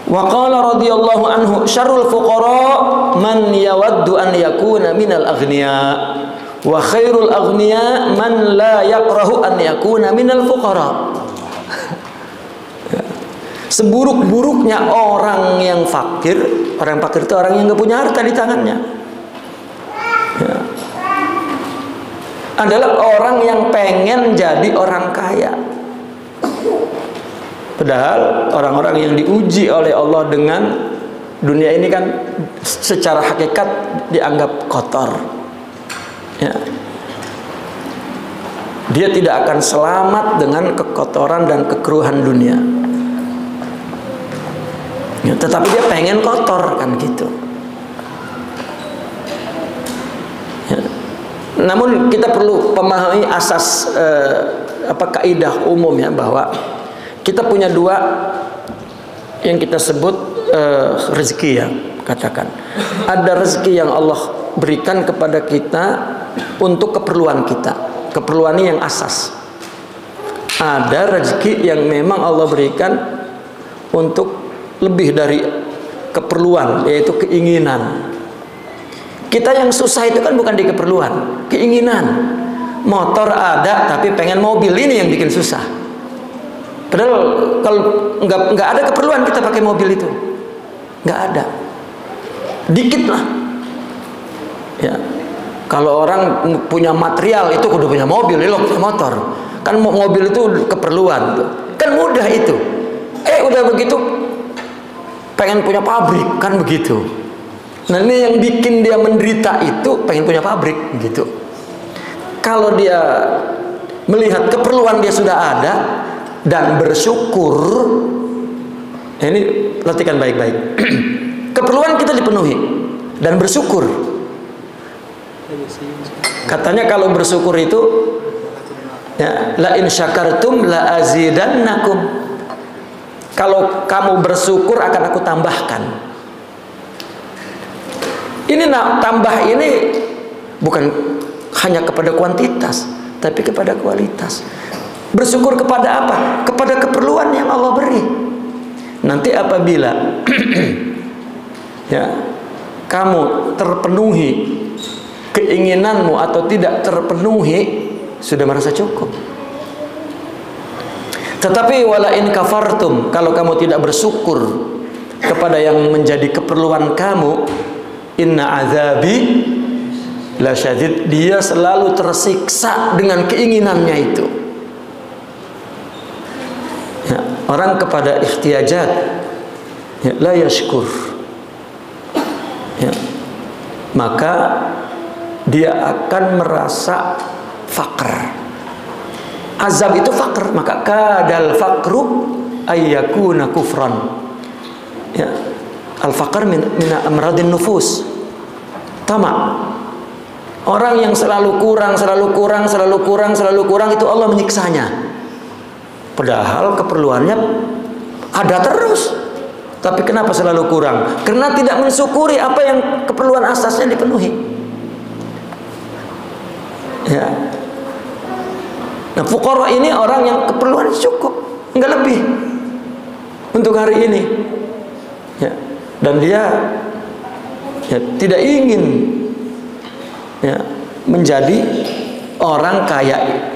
Wa qala radhiyallahu anhu syarrul fuqara man yawaddu an yakuna minal aghniya wa khairul aghniya man la yakrahu an yakuna minal fuqara. Seburuk-buruknya orang yang fakir itu orang yang nggak punya harta di tangannya, ya, adalah orang yang pengen jadi orang kaya. Padahal orang-orang yang diuji oleh Allah dengan dunia ini kan secara hakikat dianggap kotor, ya. Dia tidak akan selamat dengan kekotoran dan kekeruhan dunia, ya, tetapi dia pengen kotor kan gitu, ya. Namun kita perlu memahami asas kaidah umum, ya, bahwa kita punya dua yang kita sebut rezeki, ya, katakan. Ada rezeki yang Allah berikan kepada kita untuk keperluan kita, keperluan ini yang asas. Ada rezeki yang memang Allah berikan untuk lebih dari keperluan, yaitu keinginan. Kita yang susah itu kan bukan di keperluan, keinginan. Motor ada tapi pengen mobil, ini yang bikin susah. Padahal kalau nggak ada keperluan kita pakai mobil itu, nggak ada, dikit lah, ya. Kalau orang punya material itu udah punya mobil, lo punya motor, kan mobil itu keperluan, kan mudah itu. Udah begitu, pengen punya pabrik, kan begitu. Nah ini yang bikin dia menderita itu pengen punya pabrik, gitu. Kalau dia melihat keperluan dia sudah ada dan bersyukur, ini perhatikan baik-baik. Keperluan kita dipenuhi dan bersyukur. Katanya kalau bersyukur itu, ya, la in syakartum la azidannakum. Kalau kamu bersyukur akan aku tambahkan. Ini tambah ini bukan hanya kepada kuantitas, tapi kepada kualitas. Bersyukur kepada apa? Kepada keperluan yang Allah beri. Nanti apabila ya, kamu terpenuhi keinginanmu atau tidak terpenuhi, sudah merasa cukup. Tetapi wala in kafartum, kalau kamu tidak bersyukur kepada yang menjadi keperluan kamu, inna azabi la syadid, dia selalu tersiksa dengan keinginannya itu. Ya, orang kepada ihtiyajat, ya, la yashkur, ya, maka dia akan merasa fakr. Azab itu fakr, maka kadal fakru ayyakuna kufran. Ya, al fakr min amradin nufus. Tamak. Orang yang selalu kurang itu Allah menyiksanya. Padahal keperluannya ada terus, tapi kenapa selalu kurang? Karena tidak mensyukuri apa yang keperluan asasnya dipenuhi, ya. Nah, fuqara ini orang yang keperluan cukup, enggak lebih untuk hari ini, ya. Dan dia, ya, tidak ingin, ya, menjadi orang kaya.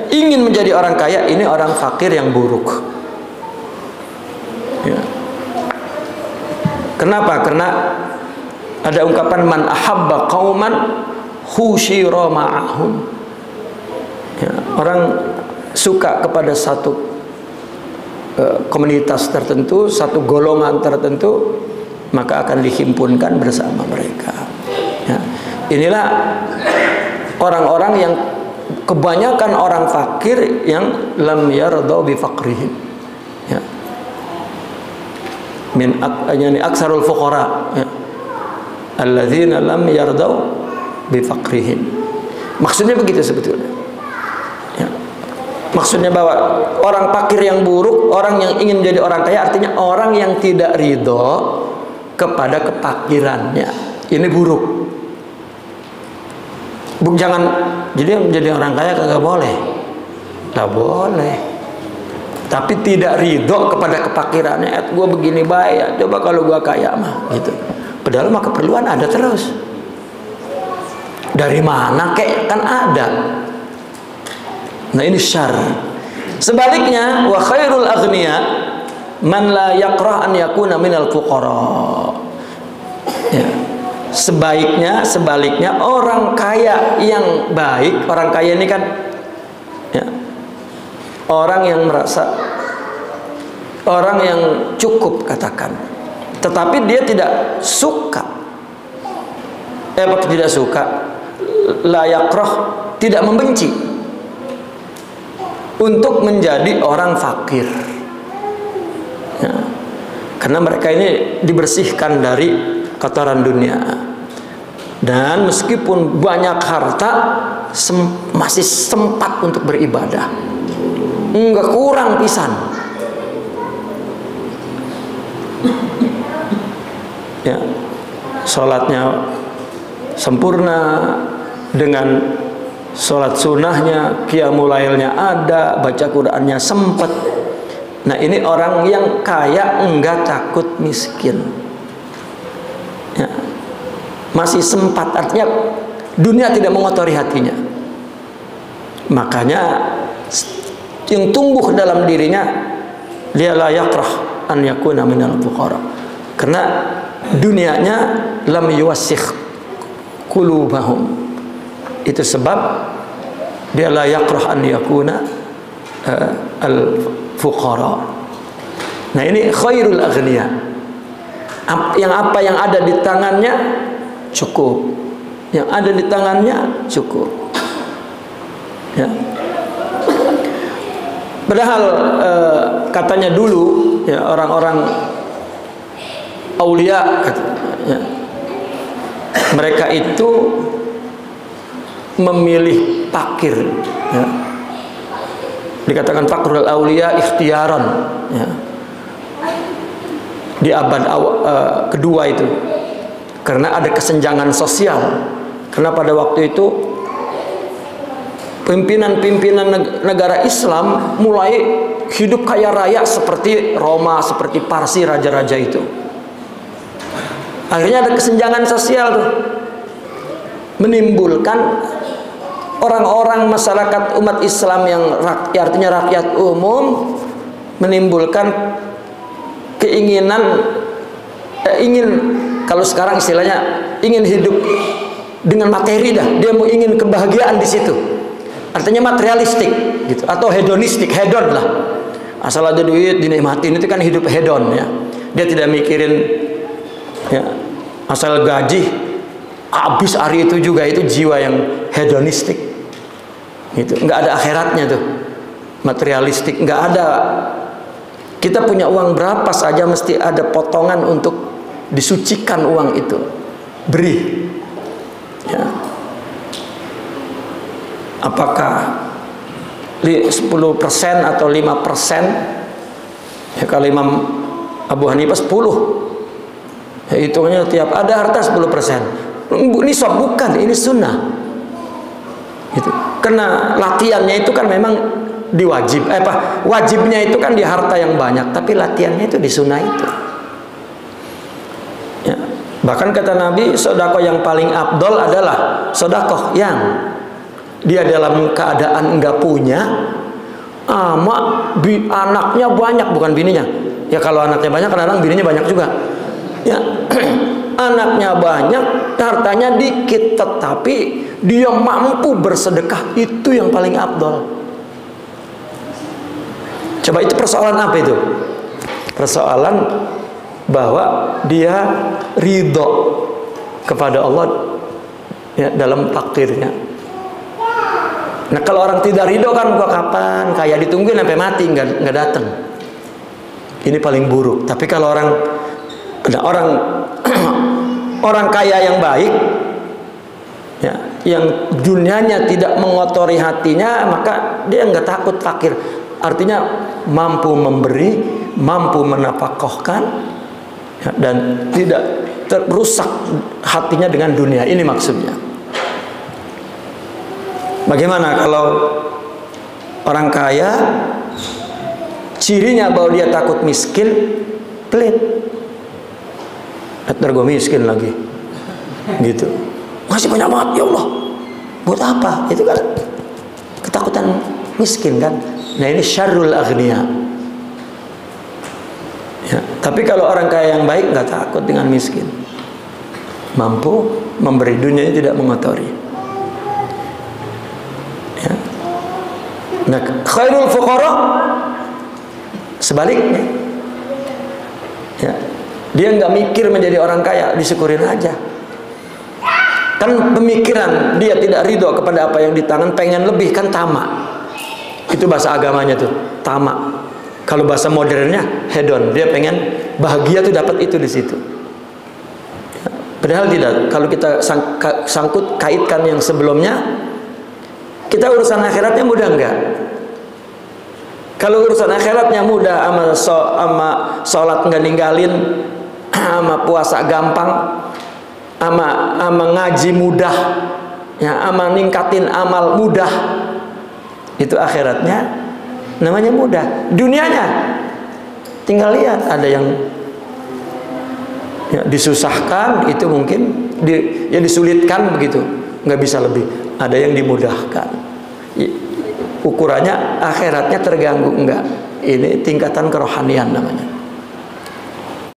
Ingin menjadi orang kaya, ini orang fakir yang buruk, ya. Kenapa? Karena ada ungkapan man ahabba qauman husyira ma'ahum, ya, orang suka kepada satu komunitas tertentu, satu golongan tertentu, maka akan dihimpunkan bersama mereka, ya. Inilah orang-orang yang kebanyakan orang fakir yang lam yardau bi faqrihim, ya. Yani aksarul fuqara, ya, alladzina lam yardau bi faqrihim. Maksudnya begitu sebetulnya, ya. Maksudnya bahwa orang fakir yang buruk, orang yang ingin menjadi orang kaya, artinya orang yang tidak ridho kepada kefakirannya. Ini buruk. Jangan jadi menjadi orang kaya kagak boleh, nggak boleh. tapi tidak ridho kepada kefakirannya. Gue begini baik, coba kalau gue kaya mah gitu. Padahal mah keperluan ada terus. Dari mana kek, kan ada. Nah ini syar. Sebaliknya, wa khairul aghniya man la yakrah an yakuna minal fuqara. Ya. Sebaliknya orang kaya yang baik, orang kaya ini kan ya, orang yang merasa, orang yang cukup katakan, tetapi dia tidak suka, tidak suka, la yakrah, tidak membenci untuk menjadi orang fakir ya. Karena mereka ini dibersihkan dari kotoran dunia, dan meskipun banyak harta masih sempat untuk beribadah, enggak kurang pisan ya. Sholatnya sempurna dengan sholat sunnahnya, qiyamul lailnya ada, baca Qur'annya sempat. Nah ini orang yang kaya enggak takut miskin ya. Masih sempat, artinya dunia tidak mengotori hatinya. Makanya yang tumbuh dalam dirinya, dia la yakrah an yakuna minal fuqara, karena dunianya lam yuwassikh qulubahum. Itu sebab dia la yakrah an yakuna al fuqara. Nah ini khairul aghniya, yang apa yang ada di tangannya cukup, yang ada di tangannya cukup ya. Padahal katanya dulu ya, orang-orang aulia ya, mereka itu memilih fakir ya. Dikatakan fakrul aulia ikhtiaran ya. Di abad kedua itu, karena ada kesenjangan sosial. Karena pada waktu itu pimpinan-pimpinan negara Islam mulai hidup kaya raya seperti Roma, seperti Parsi, raja-raja itu. Akhirnya ada kesenjangan sosial tuh, menimbulkan orang-orang masyarakat umat Islam yang artinya rakyat umum, menimbulkan keinginan ingin, kalau sekarang istilahnya ingin hidup dengan materi dah. Dia mau ingin kebahagiaan di situ. Artinya materialistik gitu, atau hedonistik, hedon lah. Asal ada duit dinikmatin, itu kan hidup hedon ya. Dia tidak mikirin ya, asal gaji habis hari itu juga, itu jiwa yang hedonistik. Gitu. Nggak ada akhiratnya tuh. Materialistik, nggak ada. Kita punya uang berapa saja mesti ada potongan untuk disucikan uang itu. Beri. Ya. Apakah 10% atau 5%? Ya, kalau Imam Abu Hanifah 10. Ya, hitungnya tiap ada harta 10%. Nisab bukan, ini sunnah. Gitu. Karena latihannya itu kan memang wajibnya itu kan di harta yang banyak, tapi latihannya itu di sunnah itu ya. Bahkan kata Nabi, sedekah yang paling afdol adalah sedekah yang dia dalam keadaan enggak punya, anaknya banyak, bukan bininya ya. Kalau anaknya banyak, kadang-kadang bininya banyak juga ya. Anaknya banyak, hartanya dikit, tetapi dia mampu bersedekah, itu yang paling afdol. Coba itu persoalan apa itu? Persoalan bahwa dia ridho kepada Allah ya, dalam takdirnya. Nah kalau orang tidak ridho kan, gua kapan kaya, ditungguin sampai mati nggak datang. Ini paling buruk. Tapi kalau ada orang kaya yang baik ya, yang dunianya tidak mengotori hatinya, maka dia nggak takut fakir. Artinya mampu memberi, mampu menafkahkan ya, dan tidak terusak hatinya dengan dunia. Ini maksudnya. Bagaimana kalau orang kaya cirinya bahwa dia takut miskin, pelit. Ntar gue miskin lagi, gitu. Masih banyak banget, ya Allah. Buat apa? Itu kan ketakutan miskin kan. Nah ini syarrul aghnia. Ya, tapi kalau orang kaya yang baik nggak takut dengan miskin, mampu memberi, dunia tidak mengotori. Ya. Nah, khairul fuqara sebaliknya. Ya. Dia nggak mikir menjadi orang kaya, disyukurin aja. Kan pemikiran dia tidak ridho kepada apa yang di tangan, pengen lebih, kan tamak. Itu bahasa agamanya tuh, tamak. Kalau bahasa modernnya hedon, dia pengen bahagia tuh dapat itu di situ. Padahal tidak. Kalau kita sangkut kaitkan yang sebelumnya, kita urusan akhiratnya mudah enggak? Kalau urusan akhiratnya mudah, ama sholat nggak ninggalin, ama puasa gampang, ama ngaji mudah, ya, ama ningkatin amal mudah, itu akhiratnya namanya mudah. Dunianya tinggal lihat, ada yang ya, disusahkan, itu mungkin disulitkan begitu, nggak bisa lebih. Ada yang dimudahkan, ukurannya akhiratnya terganggu enggak. Ini tingkatan kerohanian namanya.